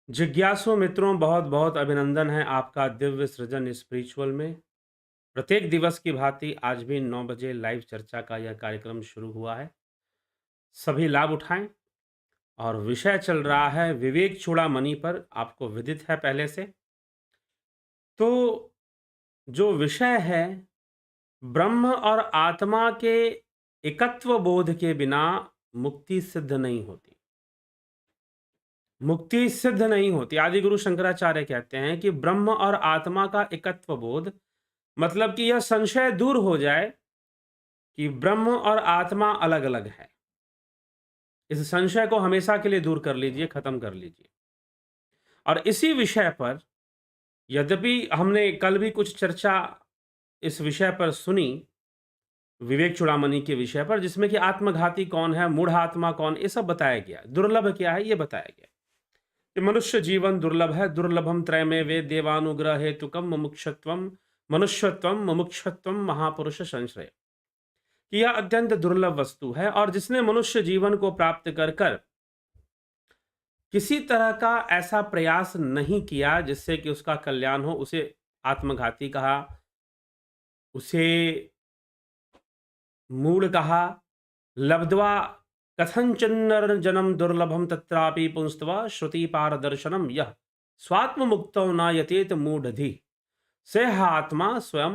जिज्ञासु मित्रों, बहुत बहुत अभिनंदन है आपका दिव्य सृजन स्पिरिचुअल में। प्रत्येक दिवस की भांति आज भी 9 बजे लाइव चर्चा का यह कार्यक्रम शुरू हुआ है। सभी लाभ उठाएं। और विषय चल रहा है विवेक चूड़ामणि पर, आपको विदित है पहले से। तो जो विषय है, ब्रह्म और आत्मा के एकत्व बोध के बिना मुक्ति सिद्ध नहीं होती। मुक्ति सिद्ध नहीं होती। आदि गुरु शंकराचार्य कहते हैं कि ब्रह्म और आत्मा का एकत्व बोध, मतलब कि यह संशय दूर हो जाए कि ब्रह्म और आत्मा अलग-अलग है। इस संशय को हमेशा के लिए दूर कर लीजिए, खत्म कर लीजिए। और इसी विषय पर, यद्यपि हमने कल भी कुछ चर्चा इस विषय पर सुनी, विवेक चूड़ामणि के विषय पर, जिसमें कि आत्मघाती कौन है, मूढ़ आत्मा कौन, ये सब बताया गया। दुर्लभ क्या है, ये बताया गया कि मनुष्य जीवन दुर्लभ है। दुर्लभम त्रयमेवे देवानुग्रह हेतुकम मुमुक्षुत्वम मनुष्यत्वम मुमुक्षुत्वम महापुरुष संश्रय, कि यह अत्यंत दुर्लभ वस्तु है। और जिसने मनुष्य जीवन को प्राप्त कर कर किसी तरह का ऐसा प्रयास नहीं किया जिससे कि उसका कल्याण हो, उसे आत्मघाती कहा, उसे मूढ़ कहा। लब्ध्वा कथंचन जन्म दुर्लभम तत्रापि पुंस्तवा श्रुति पारदर्शनम यह स्वात्म मुक्तो न यतेत मूढ़धि सेहात्मा स्वयं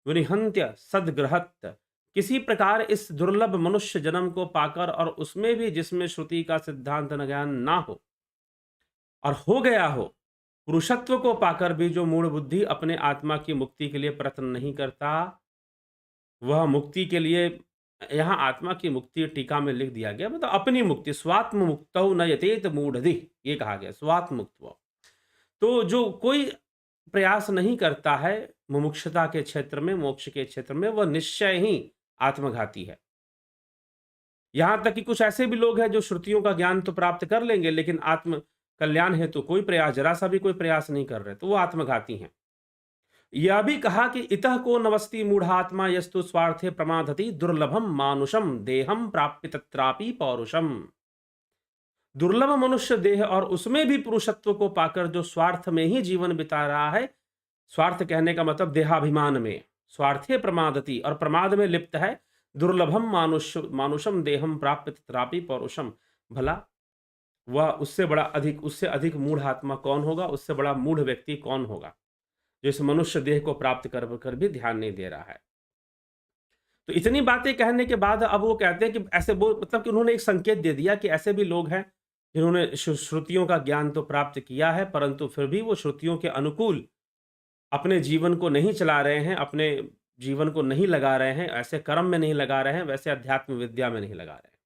विनिहंत्य सदग्रहत। किसी प्रकार इस दुर्लभ मनुष्य जन्म को पाकर, और उसमें भी जिसमें श्रुति का सिद्धांत न ज्ञान ना हो और हो गया हो, पुरुषत्व को पाकर भी जो मूढ़ बुद्धि अपने आत्मा की मुक्ति के लिए प्रयत्न नहीं करता, वह मुक्ति के लिए, यहाँ आत्मा की मुक्ति टीका में लिख दिया गया, मतलब अपनी मुक्ति, स्वात्म मुक्तौ न यतेत मूढ़धि, ये कहा गया, स्वात्म मुक्त। तो जो कोई प्रयास नहीं करता है मुमुक्षुता के क्षेत्र में, मोक्ष के क्षेत्र में, वह निश्चय ही आत्मघाती है। यहां तक कि कुछ ऐसे भी लोग हैं जो श्रुतियों का ज्ञान तो प्राप्त कर लेंगे, लेकिन आत्म कल्याण हेतु कोई प्रयास, जरा सा भी कोई प्रयास नहीं कर रहे, तो वो आत्मघाती हैं। यह भी कहा कि इतः को नवस्ति मूढ़ात्मा यस्तु स्वार्थे प्रमादति दुर्लभम मानुषम देहम प्राप्य तत्रापि पौरुषम। दुर्लभ मनुष्य देह, और उसमें भी पुरुषत्व को पाकर जो स्वार्थ में ही जीवन बिता रहा है, स्वार्थ कहने का मतलब देहाभिमान में, स्वार्थे प्रमादति, और प्रमाद में लिप्त है। दुर्लभम मानुषम देहम प्राप्य तत्रापि पौरुषम। भला वह उससे अधिक मूढ़ आत्मा कौन होगा, उससे बड़ा मूढ़ व्यक्ति कौन होगा, जो इस मनुष्य देह को प्राप्त कर भी ध्यान नहीं दे रहा है। तो इतनी बातें कहने के बाद अब वो कहते हैं कि ऐसे वो, मतलब कि उन्होंने एक संकेत दे दिया कि ऐसे भी लोग हैं जिन्होंने श्रुतियों का ज्ञान तो प्राप्त किया है, परंतु फिर भी वो श्रुतियों के अनुकूल अपने जीवन को नहीं चला रहे हैं, अपने जीवन को नहीं लगा रहे हैं, ऐसे कर्म में नहीं लगा रहे हैं, वैसे अध्यात्म विद्या में नहीं लगा रहे हैं।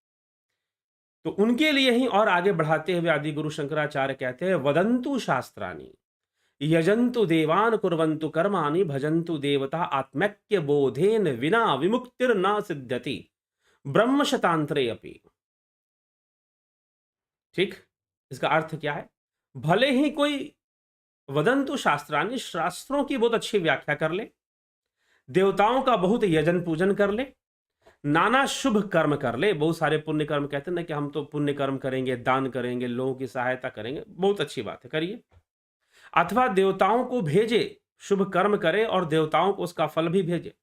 तो उनके लिए ही और आगे बढ़ाते हुए आदि गुरु शंकराचार्य कहते हैं, वदंतु शास्त्राणि यजंतु देवान कुर्वन्तु कर्माणि भजन्तु देवता आत्मैक्य बोधेन विना विमुक्तिर न सिद्ध्यति ब्रह्म शतांतरे अपि। ठीक, इसका अर्थ क्या है? भले ही कोई वदंतु शास्त्राणि, शास्त्रों की बहुत अच्छी व्याख्या कर ले, देवताओं का बहुत यजन पूजन कर ले, नाना शुभ कर्म कर ले, बहुत सारे पुण्य कर्म, कहते हैं ना कि हम तो पुण्य कर्म करेंगे, दान करेंगे, लोगों की सहायता करेंगे, बहुत अच्छी बात है, करिए। अथवा देवताओं को भेजे, शुभ कर्म करे और देवताओं को उसका फल भी भेजे।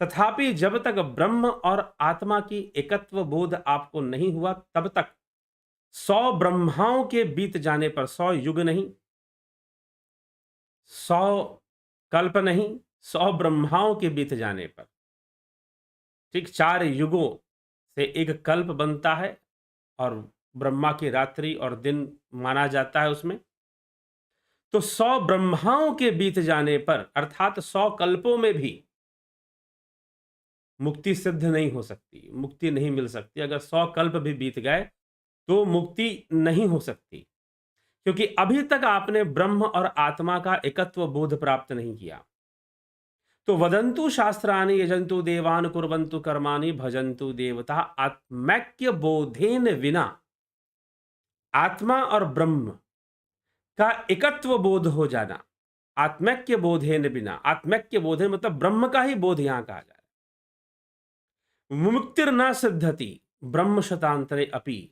तथापि जब तक ब्रह्म और आत्मा की एकत्व बोध आपको नहीं हुआ, तब तक 100 ब्रह्माओं के बीत जाने पर, 100 युग नहीं, 100 कल्प नहीं, 100 ब्रह्माओं के बीत जाने पर, ठीक, 4 युगों से एक कल्प बनता है, और ब्रह्मा की रात्रि और दिन माना जाता है उसमें। तो 100 ब्रह्माओं के बीत जाने पर, अर्थात 100 कल्पों में भी मुक्ति सिद्ध नहीं हो सकती, मुक्ति नहीं मिल सकती। अगर 100 कल्प भी बीत गए तो मुक्ति नहीं हो सकती, क्योंकि अभी तक आपने ब्रह्म और आत्मा का एकत्व बोध प्राप्त नहीं किया। तो वदंतु शास्त्राणि यजंतु देवान कुर्वन्तु कर्माणि भजन्तु देवता आत्मैक्य बोधेन विना, आत्मा और ब्रह्म का एकत्व बोध हो जाना, आत्मैक्य बोधेन बिना, आत्मैक्य बोधेन मतलब ब्रह्म का ही बोध यहां कहा जा रहा है। मुमुक्तिर न सिद्धति ब्रह्म शतांतरे अपि,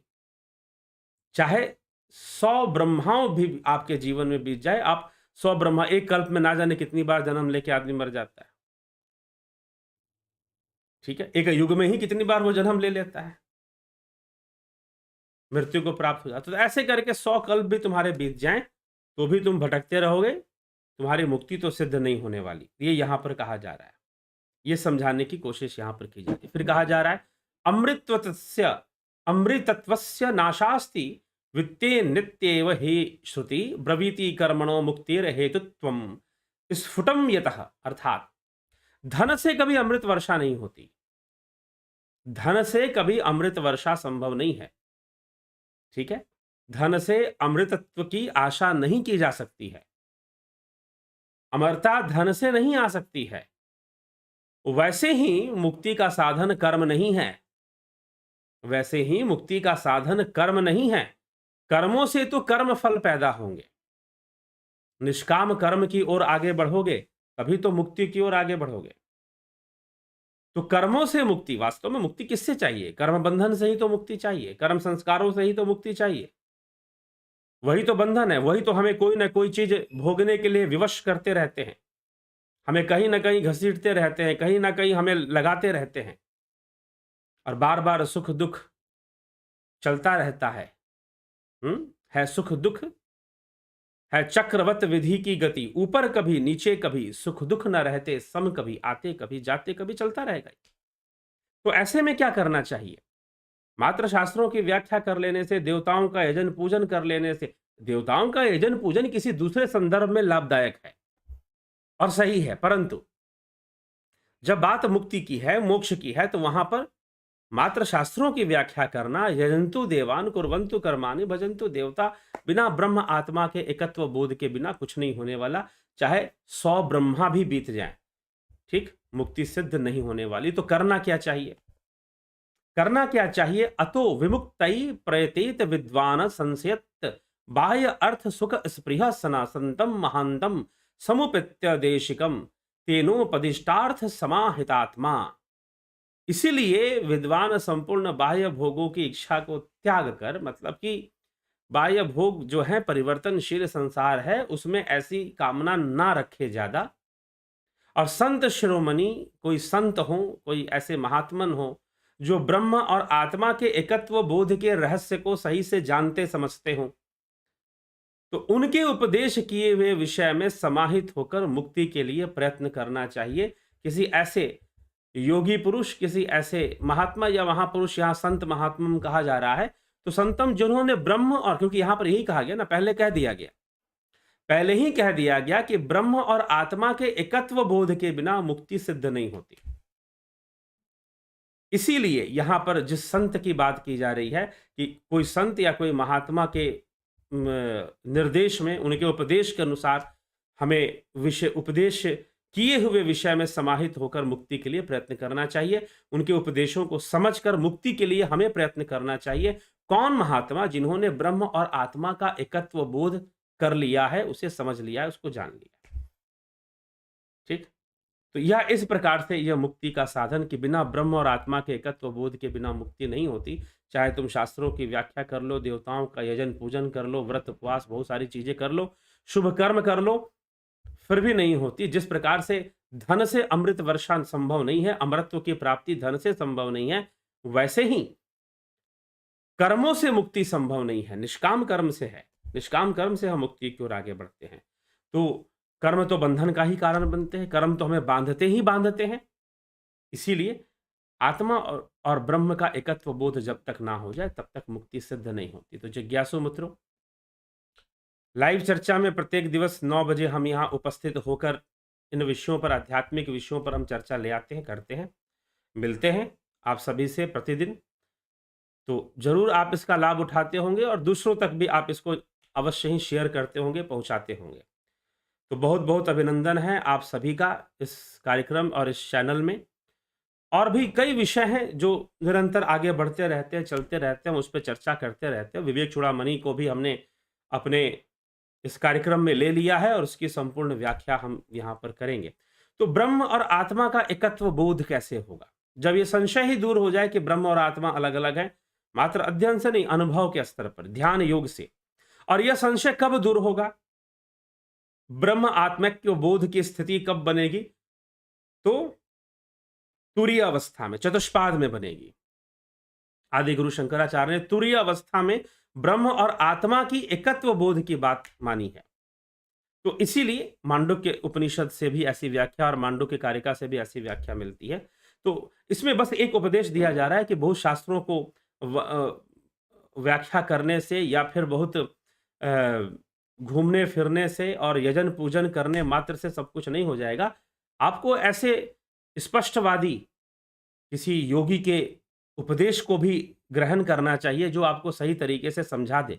चाहे 100 ब्रह्माओं भी आपके जीवन में बीत जाए, आप 100 ब्रह्मा, एक कल्प में ना जाने कितनी बार जन्म लेके आदमी मर जाता है, ठीक है? एक युग में ही कितनी बार वो जन्म ले लेता है, मृत्यु को प्राप्त हो जाता है। तो ऐसे करके 100 कल्प भी तुम्हारे बीत जाएं, तो भी तुम भटकते रहोगे, तुम्हारी मुक्ति तो सिद्ध नहीं होने वाली। ये यहाँ पर कहा जा रहा है, ये समझाने की कोशिश यहाँ पर की जाती है। फिर कहा जा रहा है, अमृतत्वस्य नाशास्ति वित्ते नित्येव हि श्रुति ब्रवीति कर्मणो मुक्तिर हेतुत्वम स्फुटम यतः। अर्थात धन से कभी अमृत वर्षा नहीं होती, धन से कभी अमृत वर्षा संभव नहीं है, ठीक है? धन से अमृतत्व की आशा नहीं की जा सकती है, अमरता धन से नहीं आ सकती है। वैसे ही मुक्ति का साधन कर्म नहीं है, वैसे ही मुक्ति का साधन कर्म नहीं है। कर्मों से तो कर्म फल पैदा होंगे, निष्काम कर्म की ओर आगे बढ़ोगे तभी तो मुक्ति की ओर आगे बढ़ोगे। तो कर्मों से मुक्ति, वास्तव में मुक्ति किससे चाहिए? कर्म बंधन से ही तो मुक्ति चाहिए, कर्म संस्कारों से ही तो मुक्ति चाहिए। वही तो बंधन है, वही तो हमें कोई ना कोई चीज भोगने के लिए विवश करते रहते हैं, हमें कहीं ना कहीं घसीटते रहते हैं, कहीं ना कहीं हमें लगाते रहते हैं, और बार बार सुख दुख चलता रहता है। है सुख दुख, है चक्रवत विधि की गति, ऊपर कभी नीचे कभी, सुख दुख न रहते सम, कभी आते कभी जाते, कभी चलता रहेगा। तो ऐसे में क्या करना चाहिए? मात्र शास्त्रों की व्याख्या कर लेने से, देवताओं का यजन पूजन कर लेने से, देवताओं का यजन पूजन किसी दूसरे संदर्भ में लाभदायक है और सही है, परंतु जब बात मुक्ति की है, मोक्ष की है, तो वहां पर मात्र शास्त्रों की व्याख्या करना, यजंतु देवान कुर्वन्तु कर्माणि भजन्तु देवता, बिना ब्रह्म आत्मा के एकत्व बोध के बिना कुछ नहीं होने वाला। चाहे 100 ब्रह्मा भी बीत जाएं, ठीक, मुक्ति सिद्ध नहीं होने वाली। तो करना क्या चाहिए? करना क्या चाहिए? अतो विमुक्तई प्रयतेत विद्वान संशयत बाह्य अर्थ सुख स्पृह सनासंतम महांतम समुपत्य देशिकम तेनोपदिष्टार्थ समाहितात्मा। इसीलिए विद्वान संपूर्ण बाह्य भोगों की इच्छा को त्याग कर, मतलब कि बाह्य भोग जो है परिवर्तनशील संसार है, उसमें ऐसी कामना ना रखे ज्यादा। और संत शिरोमणि, कोई संत हो, कोई ऐसे महात्मन हो जो ब्रह्म और आत्मा के एकत्व बोध के रहस्य को सही से जानते समझते हो, तो उनके उपदेश किए हुए विषय में समाहित होकर मुक्ति के लिए प्रयत्न करना चाहिए। किसी ऐसे योगी पुरुष, किसी ऐसे महात्मा या महापुरुष, यहाँ संत महात्मा कहा जा रहा है, तो संतम जिन्होंने ब्रह्म और, क्योंकि यहां पर यही कहा गया ना, पहले कह दिया गया, पहले ही कह दिया गया कि ब्रह्म और आत्मा के एकत्व बोध के बिना मुक्ति सिद्ध नहीं होती। इसीलिए यहां पर जिस संत की बात की जा रही है कि कोई संत या कोई महात्मा के निर्देश में, उनके उपदेश के अनुसार हमें विषय, उपदेश किए हुए विषय में समाहित होकर मुक्ति के लिए प्रयत्न करना चाहिए। उनके उपदेशों को समझकर मुक्ति के लिए हमें प्रयत्न करना चाहिए। कौन महात्मा? जिन्होंने ब्रह्म और आत्मा का एकत्व बोध कर लिया है, उसे समझ लिया है, उसको जान लिया है, ठीक। तो यह इस प्रकार से यह मुक्ति का साधन कि बिना ब्रह्म और आत्मा के एकत्व बोध के बिना मुक्ति नहीं होती। चाहे तुम शास्त्रों की व्याख्या कर लो, देवताओं का यजन पूजन कर लो, व्रत उपवास बहुत सारी चीजें कर लो, शुभ कर्म कर लो, फिर भी नहीं होती। जिस प्रकार से धन से अमृत वर्षा संभव नहीं है, अमरत्व की प्राप्ति धन से संभव नहीं है, वैसे ही कर्मों से मुक्ति संभव नहीं है, निष्काम कर्म से है। निष्काम कर्म से हम मुक्ति की ओर आगे बढ़ते हैं। तो कर्म तो बंधन का ही कारण बनते हैं, कर्म तो हमें बांधते ही बांधते हैं। इसीलिए आत्मा और ब्रह्म का एकत्व बोध जब तक ना हो जाए, तब तक मुक्ति सिद्ध नहीं होती। तो जिज्ञासु मित्रों, लाइव चर्चा में प्रत्येक दिवस 9 बजे हम यहाँ उपस्थित होकर इन विषयों पर, आध्यात्मिक विषयों पर हम चर्चा ले आते हैं, करते हैं, मिलते हैं आप सभी से प्रतिदिन। तो जरूर आप इसका लाभ उठाते होंगे और दूसरों तक भी आप इसको अवश्य ही शेयर करते होंगे, पहुंचाते होंगे। तो बहुत बहुत अभिनंदन है आप सभी का इस कार्यक्रम और इस चैनल में। और भी कई विषय हैं जो निरंतर आगे बढ़ते रहते हैं, चलते रहते हैं, उस पर चर्चा करते रहते हैं। विवेक चूड़ामणि को भी हमने अपने इस कार्यक्रम में ले लिया है और उसकी संपूर्ण व्याख्या हम यहाँ पर करेंगे। तो ब्रह्म और आत्मा का एकत्व बोध कैसे होगा? जब ये संशय ही दूर हो जाए कि ब्रह्म और आत्मा अलग अलग हैं, मात्र अध्ययन से नहीं, अनुभव के स्तर पर, ध्यान योग से, और यह संशय कब दूर होगा? ब्रह्म आत्मैक्य बोध की स्थिति कब बनेगी? तो तुरीय अवस्था में, चतुष्पाद में बनेगी। आदि गुरु शंकराचार्य ने तुरीय अवस्था में ब्रह्म और आत्मा की एकत्व बोध की बात मानी है। तो इसीलिए मांडुक्य उपनिषद से भी ऐसी व्याख्या और मांडुक्य कारिका से भी ऐसी व्याख्या मिलती है। तो इसमें बस एक उपदेश दिया जा रहा है कि बहुत शास्त्रों को व्याख्या करने से या फिर बहुत घूमने फिरने से और यजन पूजन करने मात्र से सब कुछ नहीं हो जाएगा। आपको ऐसे स्पष्टवादी किसी योगी के उपदेश को भी ग्रहण करना चाहिए जो आपको सही तरीके से समझा दे,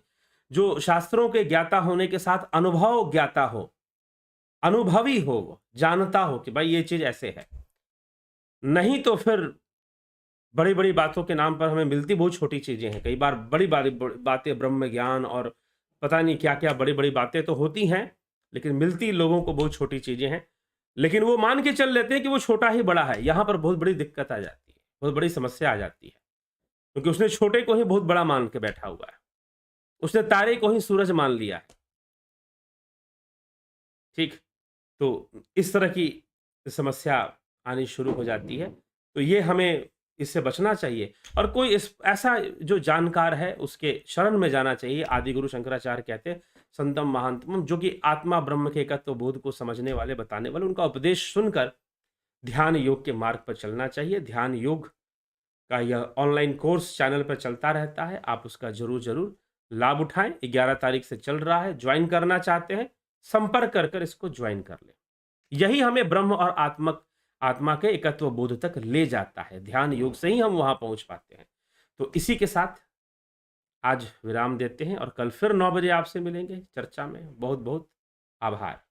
जो शास्त्रों के ज्ञाता होने के साथ अनुभव ज्ञाता हो, अनुभवी हो, वो जानता हो कि भाई ये चीज ऐसे है। नहीं तो फिर बड़ी बड़ी बातों के नाम पर हमें मिलती बहुत छोटी चीजें हैं। कई बार बड़ी बातें, ब्रह्म ज्ञान और पता नहीं क्या क्या बड़ी बड़ी बातें तो होती हैं, लेकिन मिलती लोगों को बहुत छोटी चीजें हैं। लेकिन वो मान के चल लेते हैं कि वो छोटा ही बड़ा है। यहां पर बहुत बड़ी दिक्कत आ जाती है, बहुत बड़ी समस्या आ जाती है, क्योंकि उसने छोटे को ही बहुत बड़ा मान के बैठा हुआ है। उसने तारे को ही सूरज मान लिया है। ठीक, तो इस तरह की समस्या आनी शुरू हो जाती है। तो ये हमें इससे बचना चाहिए और कोई इस ऐसा जो जानकार है उसके शरण में जाना चाहिए। आदि गुरु शंकराचार्य कहते हैं संतम महांतम, जो कि आत्मा ब्रह्म के एकत्व बोध को समझने वाले, बताने वाले, उनका उपदेश सुनकर ध्यान योग के मार्ग पर चलना चाहिए। ध्यान योग का यह ऑनलाइन कोर्स चैनल पर चलता रहता है, आप उसका जरूर लाभ उठाएं। 11 तारीख से चल रहा है। ज्वाइन करना चाहते हैं, संपर्क कर इसको ज्वाइन कर लें। यही हमें ब्रह्म और आत्मा के एकत्व बोध तक ले जाता है। ध्यान योग से ही हम वहां पहुंच पाते हैं। तो इसी के साथ आज विराम देते हैं और कल फिर 9 बजे आपसे मिलेंगे चर्चा में। बहुत बहुत आभार।